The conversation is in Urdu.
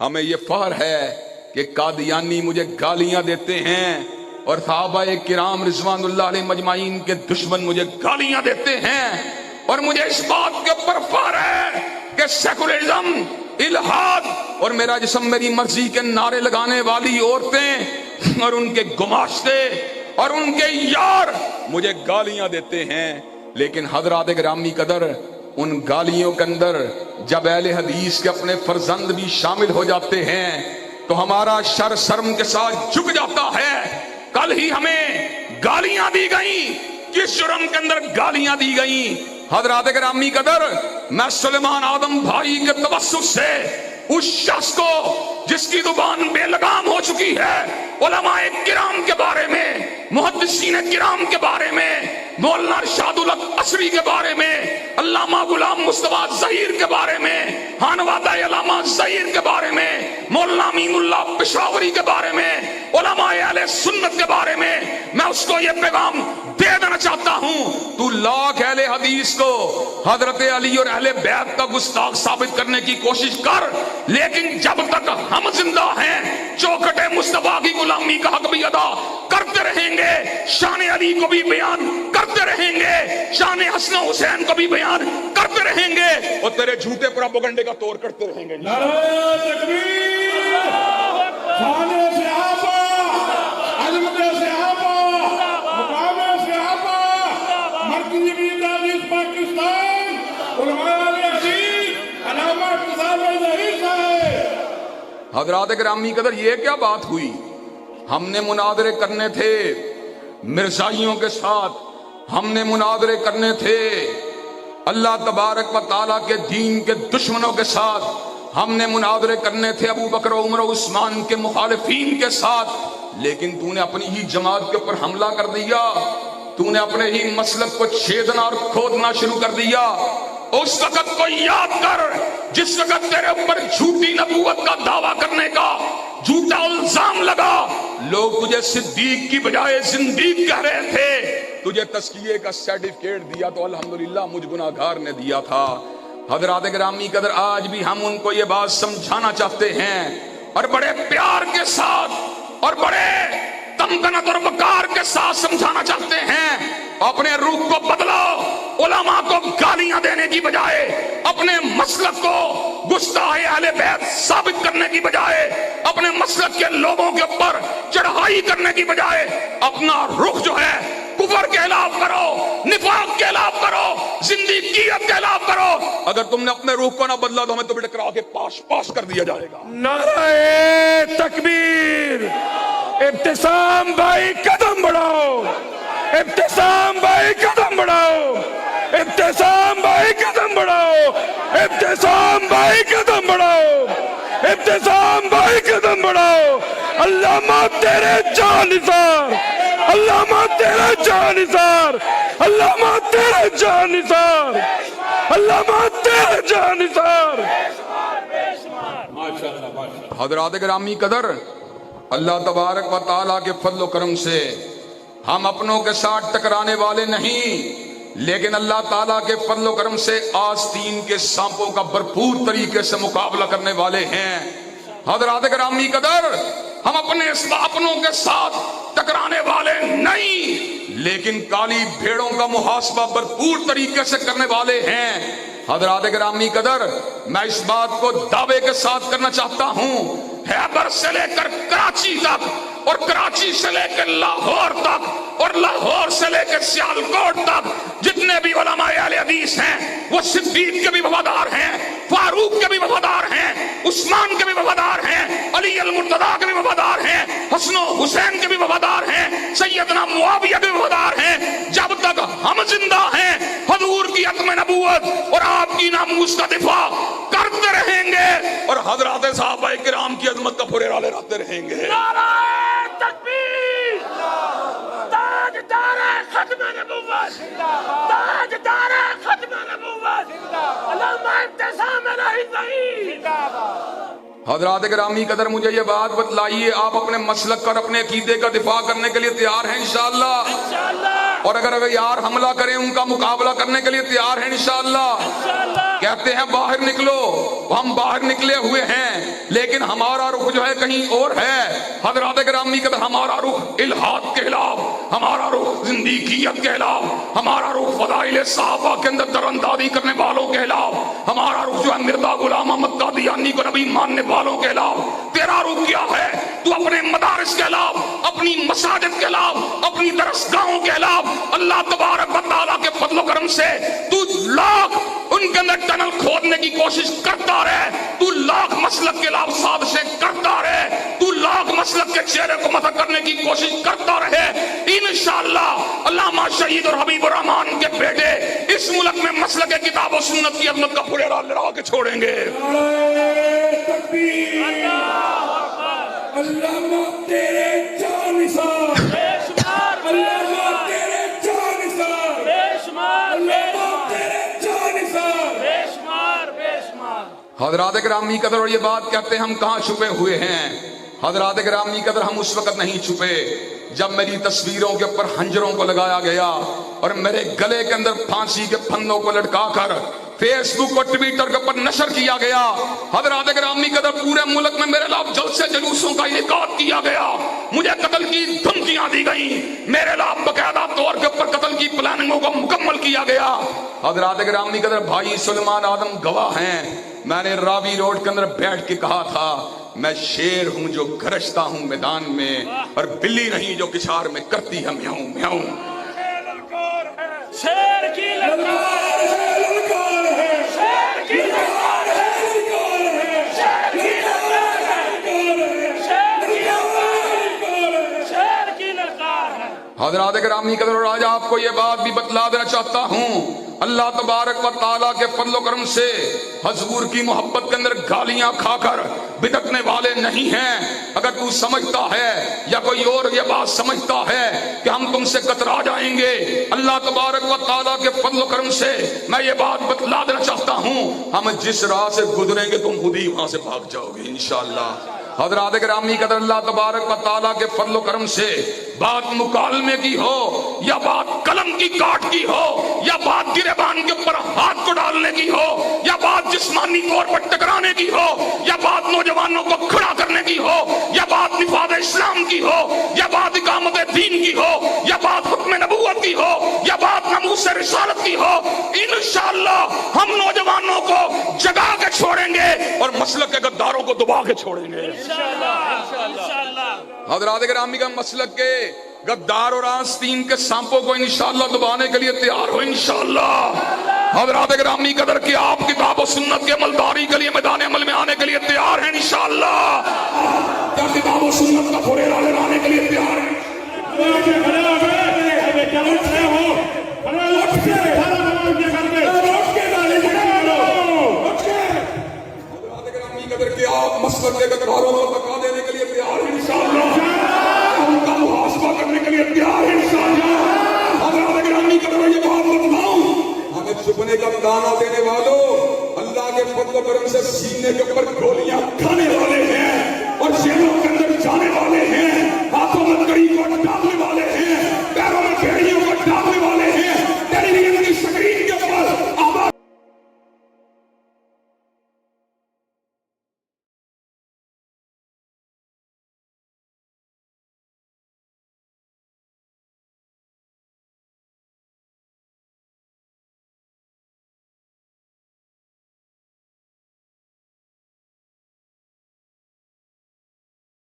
ہمیں یہ فخر ہے کہ قادیانی مجھے گالیاں دیتے ہیں اور صحابہ کرام رضوان اللہ علیہ مجمعین کے دشمن مجھے گالیاں دیتے ہیں، اور مجھے اس بات کے اوپر فخر ہے کہ سیکولرزم، الہاد اور میرا جسم میری مرضی کے نعرے لگانے والی عورتیں اور ان کے گماشتے اور ان کے یار مجھے گالیاں دیتے ہیں، لیکن حضرات گرامی قدر ان گالیوں کے اندر جب اہل حدیث کے اپنے فرزند بھی شامل ہو جاتے ہیں تو ہمارا شر شرم کے ساتھ جھک جاتا ہے۔ کل ہی ہمیں گالیاں دی گئیں، کس جرم کے اندر گالیاں دی گئیں؟ حضرات گرامی قدر میں سلیمان آدم بھائی کے توسط سے اس شخص کو جس کی زبان بے لگام ہو چکی ہے، علماء کرام کے بارے میں، محدثین کرام کے بارے میں، مولانا ارشاد الحق عصری کے بارے میں، علامہ غلام مصطفیٰ ظہیر کے بارے میں، خانوادہ علامہ ظہیر کے بارے میں، مولانا امین اللہ پشاوری کے بارے میں، علماء اہل سنت کے بارے میں میں اس کو یہ پیغام دے دینا چاہتا ہوں، تو لاکھ اہل حدیث کو حضرت علی اور اہل بیت کا گستاخ ثابت کرنے کی کوشش کر، لیکن جب تک ہم زندہ ہیں چوکھٹ مصطفیٰ کی غلامی کا حق بھی ادا کرتے رہیں گے، شان علی کو بھی بیان کرتے رہیں گے، شان حسن و حسین کو بھی بیان کرتے رہیں گے، اور تیرے جھوٹے پروپیگنڈے کا توڑ کرتے رہیں گے۔ نعرہ تکبیر، خانہ صحابہ، عظمت صحابہ، مقام صحابہ، مرکزی تعلیم پاکستان، علماء حدیث، علامہ ارشاد ظہیر صاحب۔ حضرات گرامی قدر یہ کیا بات ہوئی؟ ہم نے مناظرے کرنے تھے مرزائیوں کے ساتھ، ہم نے مناظرے کرنے تھے اللہ تبارک و تعالیٰ کے دین کے دشمنوں کے ساتھ، ہم نے مناظرے کرنے تھے ابو بکر و عمر و عثمان کے مخالفین کے ساتھ، لیکن تو نے اپنی ہی جماعت کے اوپر حملہ کر دیا، تو نے اپنے ہی مسلک کو چھیدنا اور کھودنا شروع کر دیا۔ اس وقت کو یاد کر جس وقت تیرے اوپر جھوٹی نبوت کا دعویٰ کرنے کا جھوٹا الزام لگا، لوگ تجھے صدیق کی بجائے زندیق کہہ رہے تھے، تجھے تزکیے کا سرٹیفکیٹ دیا تو الحمدللہ مجھ گناہگار نے دیا تھا۔ حضرات گرامی قدر آج بھی ہم ان کو یہ بات سمجھانا چاہتے ہیں اور بڑے پیار کے ساتھ اور بڑے تمکنت اور وقار کے ساتھ سمجھانا چاہتے ہیں، اپنے روح کو بدلو، علماء کو گالیاں دینے کی بجائے، اپنے مسلک کو گستاخ اہل بیت ثابت کرنے کی بجائے، اپنے مسلک کے لوگوں کے اوپر چڑھائی کرنے کی بجائے اپنا رخ جو ہے کفر کے خلاف کرو، نفاق کے خلاف کرو، زندگیت کے خلاف کرو۔ اگر تم نے اپنے روح کو نہ بدلا تو ہمیں تو ٹکرا کے پاش پاش کر دیا جائے گا۔ نعرہ تکبیر، ابتسام بھائی قدم بڑھاؤ، ابتسام بھائی قدم بڑھاؤ، ابتسام بھائی قدم بڑھاؤ، ابتسام بھائی قدم بڑھاؤ، ابتسام بھائی قدم بڑھاؤ۔ علامہ تیرے جانثار، علامہ تیرے جانثار، علامہ تیرے جانثار، علامہ تیرے جانثار۔ حضرات گرامی قدر، اللہ تبارک و تعالیٰ کے فضل و کرم سے ہم اپنوں کے ساتھ ٹکرانے والے نہیں، لیکن اللہ تعالیٰ کے فضل و کرم سے آستین کے سانپوں کا بھرپور طریقے سے مقابلہ کرنے والے ہیں۔ حضرات گرامی قدر، ہم اپنوں کے ساتھ ٹکرانے والے نہیں، لیکن کالی بھیڑوں کا محاسبہ بھرپور طریقے سے کرنے والے ہیں۔ حضرات گرامی قدر، میں اس بات کو دعوے کے ساتھ کرنا چاہتا ہوں، خیبر سے لے کر کراچی تک اور کراچی سے لے کر لاہور تک اور لاہور سے لے کر سیالکوٹ تک جتنے بھی علماء اہل حدیث ہیں وہ صدیق کے بھی وفادار ہیں، فاروق کے بھی وفادار ہیں، عثمان کے بھی وفادار ہیں، علی المرتضیٰ کے بھی وفادار ہیں، حسن و حسین کے بھی وفادار ہیں، سیدنا معاویہ کے بھی وفادار ہیں۔ جب تک ہم زندہ ہیں حضور کی ختم نبوت اور آپ کی ناموس کا دفاع کرتے رہیں گے اور حضرات صحابہ کرام کی عظمت کا پھریرا لہراتے رہیں گے۔ نعرہ تکبیر، تاجدار ختم نبوت، تاجدار ختم نبوت، علامہ ابتسام الہی ظہیر۔ حضرات گرامی قدر، مجھے یہ بات بتلائیے، آپ اپنے مسلک اور اپنے عقیدے کا دفاع کرنے کے لیے تیار ہیں انشاءاللہ؟ اور اگر یار حملہ کریں ان کا مقابلہ کرنے کے لیے تیار ہیں انشاءاللہ؟ کہتے ہیں باہر نکلو، ہم باہر نکلے ہوئے ہیں، لیکن ہمارا رخ جو ہے کہیں اور ہے. حضرات گرامی قدر ہمارا رخ الہاد کے خلاف، ہمارا رخ زندیقیت کے خلاف، ہمارا رخ فضائل صحابہ کے اندر در اندازی کرنے والوں کے خلاف، ہمارا رخ جو ہے مرزا غلام احمد قادیانی کو نبی ماننے والوں کے خلاف. تیرا رخ کیا ہے؟ تو اپنے مدارس کے خلاف، اپنی مساجد کے خلاف، اپنی درسگاہوں کے خلاف اللہ تبارک و تعالیٰ کے فضل و کرم سے تو لاکھ ان کے اندر ٹنل کھودنے کی کوشش کرتا رہے، تو لاکھ مسلک کے خلاف سازشیں کرتا رہے، تو لاکھ مسلک کے چہرے کو مسخ کرنے کی کوشش کرتا رہے. انشاءاللہ علامہ شہید اور حبیب الرحمان کے بیٹے اس ملک میں مسلک کتاب و سنت کی عظمت کا پھریرا لہرا کے چھوڑیں گے. علامہ تیرے جان نثار، بے شمار، علامہ تیرے جان نثار، بے شمار، علامہ تیرے جان نثار. بے شمار، بے شمار. حضرات گرامی قدر اور یہ بات کہتے ہیں ہم کہاں چھپے ہوئے ہیں. حضرات گرامی قدر ہم اس وقت نہیں چھپے جب میری تصویروں کے اوپر خنجروں کو لگایا گیا اور میرے گلے کے اندر پھانسی کے پھندوں کو لٹکا کر فیس بک اور ٹویٹر کے اوپر نشر کیا گیا. حضرات گرامی قدر پورے ملک میں میرے خلاف جلسے جلوسوں کا انعقاد کیا گیا، مجھے قتل کی دھمکیاں دی گئیں، میرے خلاف باقاعدہ طور کے اوپر قتل کی پلاننگوں کو مکمل کیا گیا. حضرات گرامی قدر بھائی سلیمان آدم گواہ ہیں. میں نے راوی روڈ کے اندر بیٹھ کے کہا تھا میں شیر ہوں جو گرجتا ہوں میدان میں، اور بلی نہیں جو کچھار میں کرتی ہے میاؤں میاؤں. شیر کی للکار ہے، للکار ہے، شیر کی للکار ہے، للکار ہے، شیر کی للکار ہے، شیر کی للکار ہے، شیر کی للکار ہے. حضرات گرامی قدر اور آج آپ کو یہ بات بھی بتلا دینا چاہتا ہوں، اللہ تبارک و تعالیٰ کے فضل و کرم سے حضور کی محبت کے اندر گالیاں کھا کر بدکنے والے نہیں ہیں. اگر تو سمجھتا ہے یا کوئی اور یہ بات سمجھتا ہے کہ ہم تم سے کترا جائیں گے، اللہ تبارک و تعالیٰ کے فضل و کرم سے میں یہ بات بتلا دینا چاہتا ہوں، ہم جس راہ سے گزریں گے تم خود ہی وہاں سے بھاگ جاؤ گے انشاءاللہ. حضرات گرامی قدر اللہ تبارک و تعالیٰ کے فضل و کرم سے بات مکالمے کی ہو یا بات قلم کی کاٹ کی ہو یا بات گریبان کے اوپر ہاتھ کو ڈالنے کی ہو یا بات جسمانی طور پر ٹکرانے کی ہو یا بات نوجوانوں کو کھڑا کرنے کی ہو یا بات نفاذ اسلام کی ہو یا بات اقامت دین کی ہو یا بات حکم نبوت کی ہو یا بات ناموس رسالت کی ہو، انشاءاللہ ہم نوجوانوں کو جگا کے چھوڑیں گے اور مسلک کے غداروں کو دبا کے چھوڑیں گے انشاءاللہ. حضرات گرامی کا مسلک کے غدار اور آستین کے سانپوں کو انشاءاللہ دبانے کے لیے تیار ہو انشاءاللہ. حضرات گرامی قدر کہ آپ کتاب و سنت کے عملداری کے لیے میدان عمل میں آنے کے لیے تیار ہیں انشاءاللہ. کیا کتاب و سنت کا پھریرا لہرانے کے لیے تیار ہیں؟ حضرات گرامی قدر کہ آپ مسلک کے غداروں کو بتا دینے کے لیے تیار ہیں انشاءاللہ. ان کا محاسبہ کرنے کے لیے تیار ہیں انشاءاللہ. حضرات گرامی قدر یہ بات بتلاؤں، ہمیں چھپنے کا دانہ دینے والوں اللہ کے فضل و کرم سے سینے کے اوپر گولیاں کھانے